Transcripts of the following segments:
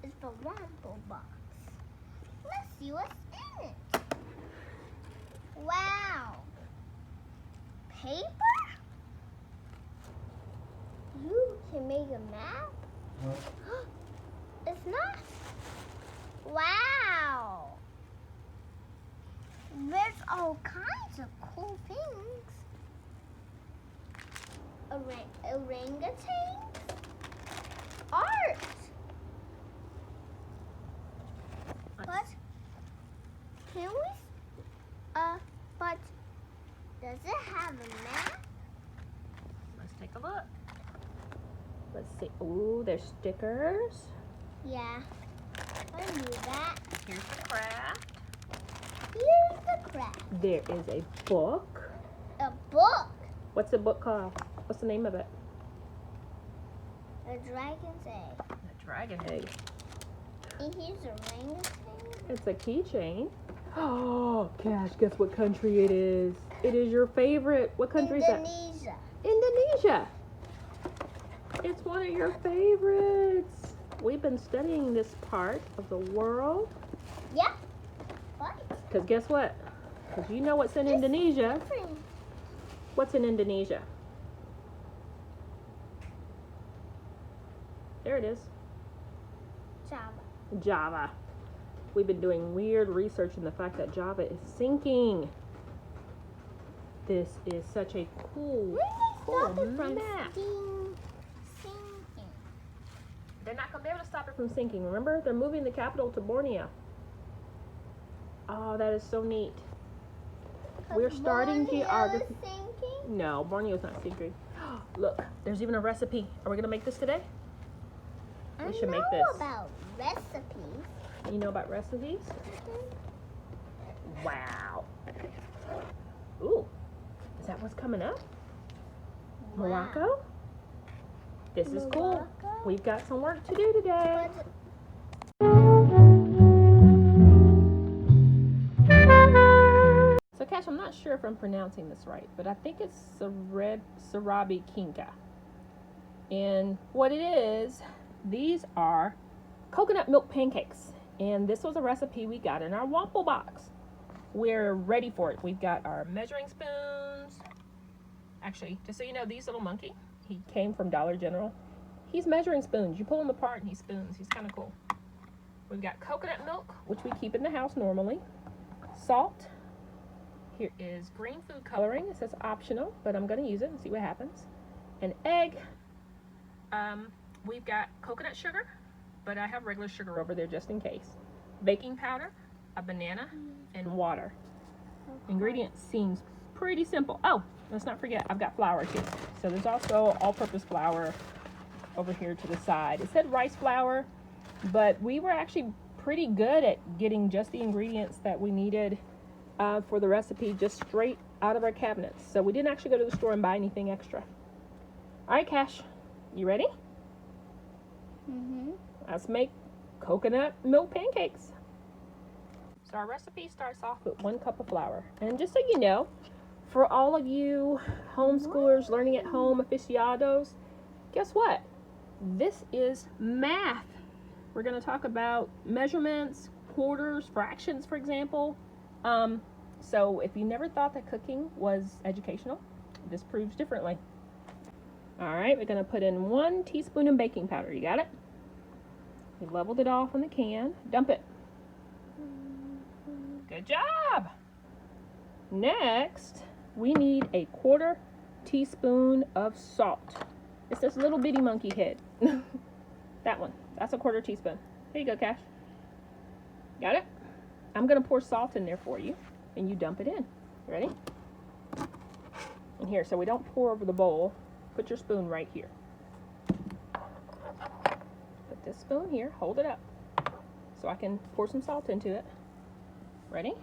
is the WompleBox. Let's see what's in it. Wow. Paper? You can make a map? It's not? Wow. There's all kinds of cool things. Orangutans? Art. But can we? But does it have a map? Let's take a look. Let's see. Ooh, there's stickers. Yeah, I knew that. Here's the craft. Here's the craft. There is a book. A book. What's the book called? What's the name of it? A dragon's egg. The dragon egg. And here's a orangutan. It's a keychain. Oh, Cash, guess what country it is? It is your favorite. What country is that? Indonesia. Indonesia. It's one of your favorites. We've been studying this part of the world. Yeah. What? Because guess what? Because you know what's in Indonesia. Different. What's in Indonesia? There it is. Java. Java. We've been doing weird research in the fact that Java is sinking. This is such a cool, cool map. Sinking. They're not going to be able to stop it from sinking. Remember, they're moving the capital to Borneo. Oh, that is so neat. We're starting geography. Sinking? No, Borneo's not sinking. Look, there's even a recipe. Are we going to make this today? We should make this. I know about recipes. You know about recipes? Wow. Ooh, is that what's coming up? Wow. Morocco? This is cool. Morocco? We've got some work to do today. So Cash, I'm not sure if I'm pronouncing this right, but I think it's Sarabi Kinka. And what it is, these are coconut milk pancakes. And this was a recipe we got in our WompleBox. We're ready for it. We've got our measuring spoons. Actually, just so you know, these little monkey, he came from Dollar General. He's measuring spoons. You pull him apart and he spoons. He's kind of cool. We've got coconut milk, which we keep in the house normally. Salt. Here is green food coloring. It says optional, but I'm going to use it and see what happens. An egg. We've got coconut sugar, but I have regular sugar over there just in case. Baking powder, a banana, and water. Ingredients seems pretty simple. Oh, let's not forget, I've got flour too. So there's also all-purpose flour over here to the side. It said rice flour, but we were actually pretty good at getting just the ingredients that we needed for the recipe just straight out of our cabinets. So we didn't actually go to the store and buy anything extra. All right, Cash, you ready? Mm-hmm. Let's make coconut milk pancakes. So our recipe starts off with 1 cup of flour. And just so you know, for all of you homeschoolers, learning at home aficionados, guess what? This is math. We're going to talk about measurements, quarters, fractions, for example. So if you never thought that cooking was educational, this proves differently. All right, we're going to put in 1 teaspoon of baking powder. You got it? We leveled it off in the can. Dump it. Good job. Next, we need a 1/4 teaspoon of salt. It's this little bitty monkey head. That one. That's a 1/4 teaspoon. Here you go, Cash. Got it? I'm going to pour salt in there for you, and you dump it in. Ready? And here, so we don't pour over the bowl, put your spoon right here. Put this spoon here, hold it up, so I can pour some salt into it. Ready?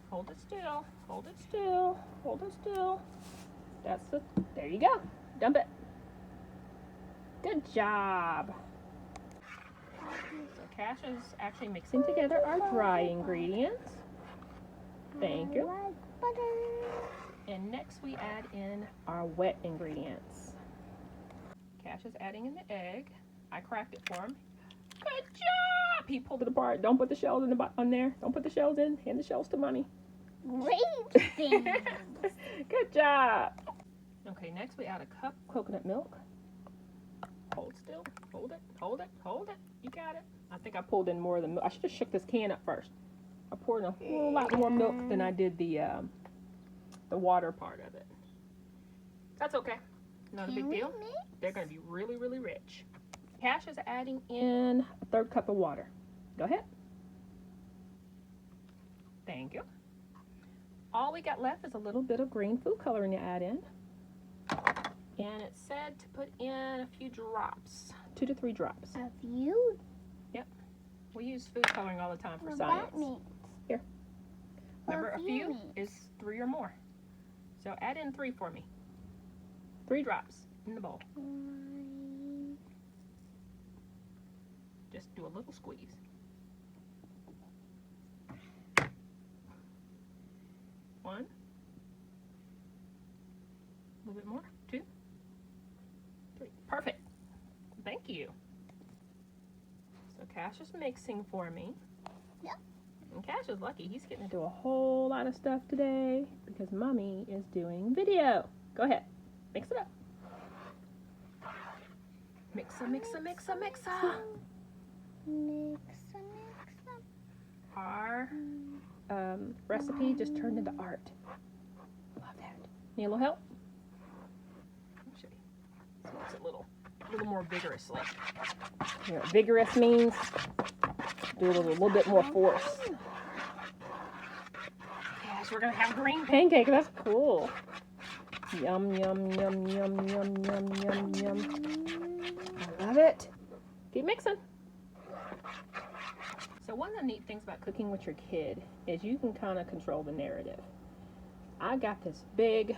Hold it still, hold it still, hold it still. There you go. Dump it. Good job. So Cash is actually mixing together our dry ingredients. Thank you. And next we add in our wet ingredients. Cash is adding in the egg. I cracked it for him. Good job. He pulled it apart. Don't put the shells on there. Don't put the shells in. Hand the shells to Mommy. Great things. Good job. Okay, next we add a cup of coconut milk. Hold still. Hold it. Hold it. Hold it. You got it. I think I pulled in more of the milk. I should have shook this can up first. I poured in a whole lot more milk than I did the water part of it. That's okay. Not a big deal. They're going to be really, really rich. Cash is adding in a 1/3 cup of water. Go ahead. Thank you. All we got left is a little bit of green food coloring to add in. And it said to put in a few drops. 2 to 3 drops. A few? Yep. We use food coloring all the time for What science. that means? Here. Remember, a few means? is 3 or more. So add in 3 for me. 3 drops in the bowl. Just do a little squeeze. One. A little bit more. 2. 3. Perfect. Thank you. So Cash is mixing for me. Yep. And Cash is lucky. He's getting to do a whole lot of stuff today because Mommy is doing video. Go ahead. Mix it up. Mixa, mixa, mixa, mixa. Mixa. Our recipe just turned into art. Love that. Need a little help? Let me show you. So it's a little more vigorously. You know what vigorous means? Do a little bit more force. Yes, we're gonna have green pancake. That's cool. Yum, yum, yum, yum, yum, yum, yum, yum. I love it. Keep mixing. So one of the neat things about cooking with your kid is you can kind of control the narrative. I got this big,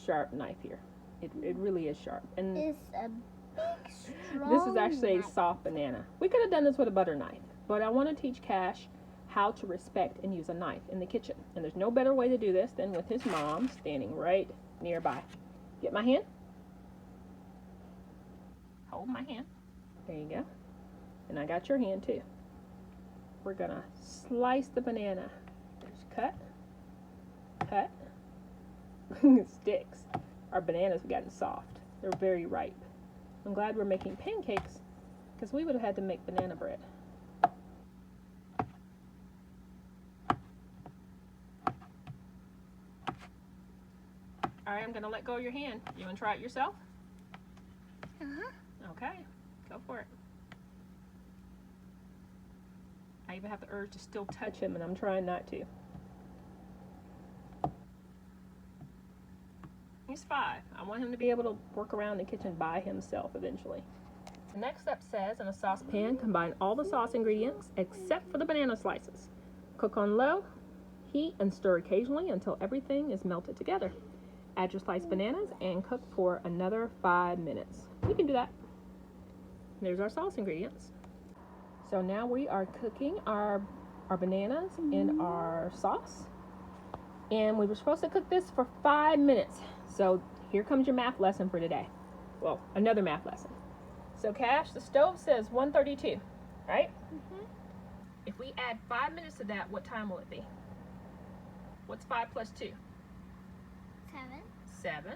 sharp knife here. It really is sharp. And It's a big, strong this is actually a knife. soft banana. We could have done this with a butter knife, but I want to teach Cash how to respect and use a knife in the kitchen. And there's no better way to do this than with his mom standing right nearby. Get my hand? Hold my hand. There you go. And I got your hand too. We're gonna slice the banana. There's cut, cut. It sticks. Our bananas have gotten soft. They're very ripe. I'm glad we're making pancakes because we would have had to make banana bread. All right, I'm gonna let go of your hand. You wanna try it yourself? Okay, go for it. I even have the urge to still touch him, and I'm trying not to. He's 5. I want him to be able to work around the kitchen by himself eventually. The next step says, in a saucepan, combine all the sauce ingredients except for the banana slices. Cook on low heat and stir occasionally until everything is melted together. Add your sliced bananas and cook for another 5 minutes. You can do that. There's our sauce ingredients. So now we are cooking our bananas in our sauce. And we were supposed to cook this for 5 minutes. So here comes your math lesson for today. Well, another math lesson. So Cash, the stove says 132, right? If we add 5 minutes to that, what time will it be? What's 5 plus 2? 7. 7.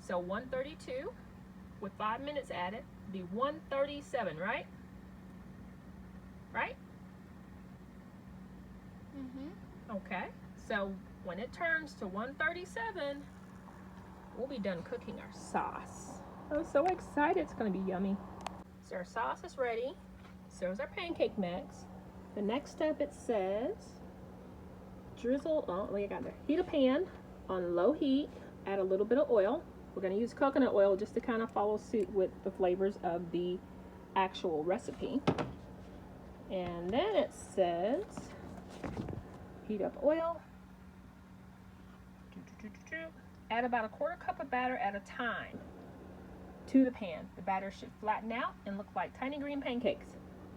So 132 with 5 minutes added would be 137, right? Right? Okay. So when it turns to 137, we'll be done cooking our sauce. I'm so excited. It's going to be yummy. So our sauce is ready. So is our pancake mix. The next step, it says drizzle, I got there. Heat a pan on low heat. Add a little bit of oil. We're going to use coconut oil just to kind of follow suit with the flavors of the actual recipe. And then it says heat up oil. Add about 1/4 cup of batter at a time to the pan. The batter should flatten out and look like tiny green pancakes.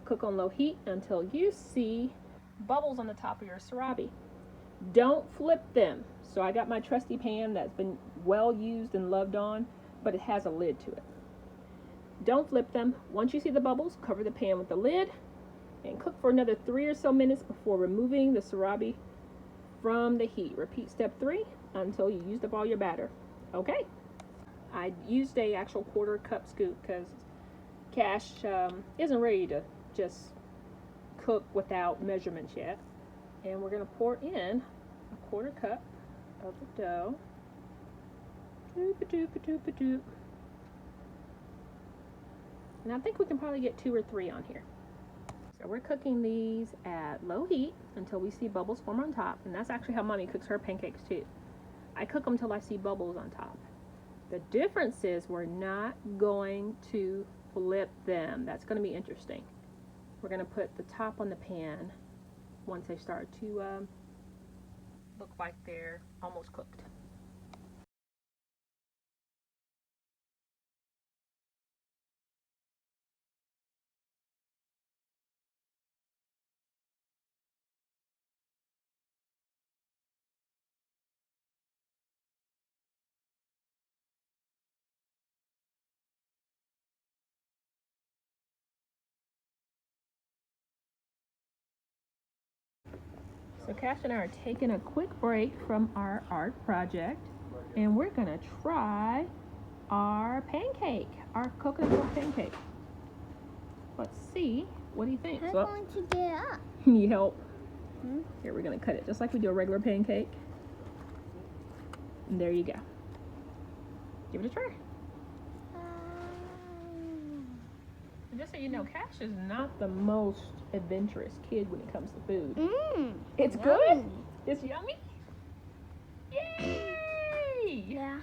Cook on low heat until you see bubbles on the top of your sarabi. Don't flip them. So I got my trusty pan that's been well used and loved on, but it has a lid to it. Don't flip them. Once you see the bubbles, cover the pan with the lid And cook for another 3 or so minutes before removing the sarabi from the heat. Repeat step 3 until you used up all your batter. Okay. I used a actual 1/4 cup scoop because Cash isn't ready to just cook without measurements yet. And we're going to pour in a 1/4 cup of the dough. Doop-a-doop-a-doop-a-doop. And I think we can probably get 2 or 3 on here. So we're cooking these at low heat until we see bubbles form on top. And that's actually how Mommy cooks her pancakes too. I cook them till I see bubbles on top. The difference is we're not going to flip them. That's going to be interesting. We're going to put the top on the pan once they start to look like they're almost cooked. So Cash and I are taking a quick break from our art project, and we're gonna try our pancake, our coconut milk pancake. Let's see, what do you think? I'm So, going to get up. need help? Here, we're gonna cut it just like we do a regular pancake. And there you go. Give it a try. And just so you know, Cash is not the most adventurous kid when it comes to food. It's Yummy. good. It's yummy. Yay! Yeah.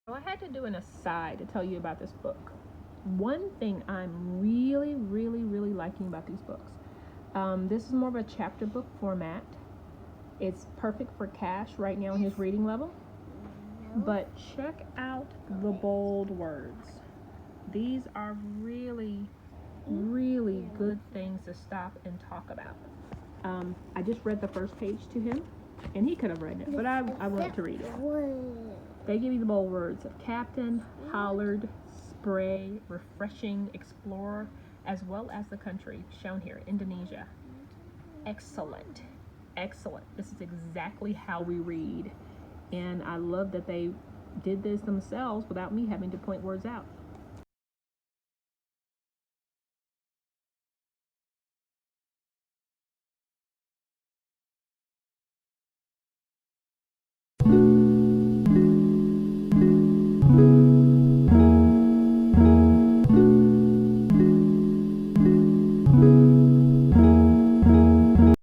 So I had to do an aside to tell you about this book. One thing I'm really liking about these books. This is more of a chapter book format. It's perfect for Cash right now in his reading level. But check out the bold words. These are really good things to stop and talk about. I just read the first page to him, and he could have read it, but I wanted to read it. They give you the bold words of captain, hollered, spray, refreshing, explorer, as well as the country shown here, Indonesia. Excellent. Excellent. This is exactly how we read. And I love that they did this themselves without me having to point words out.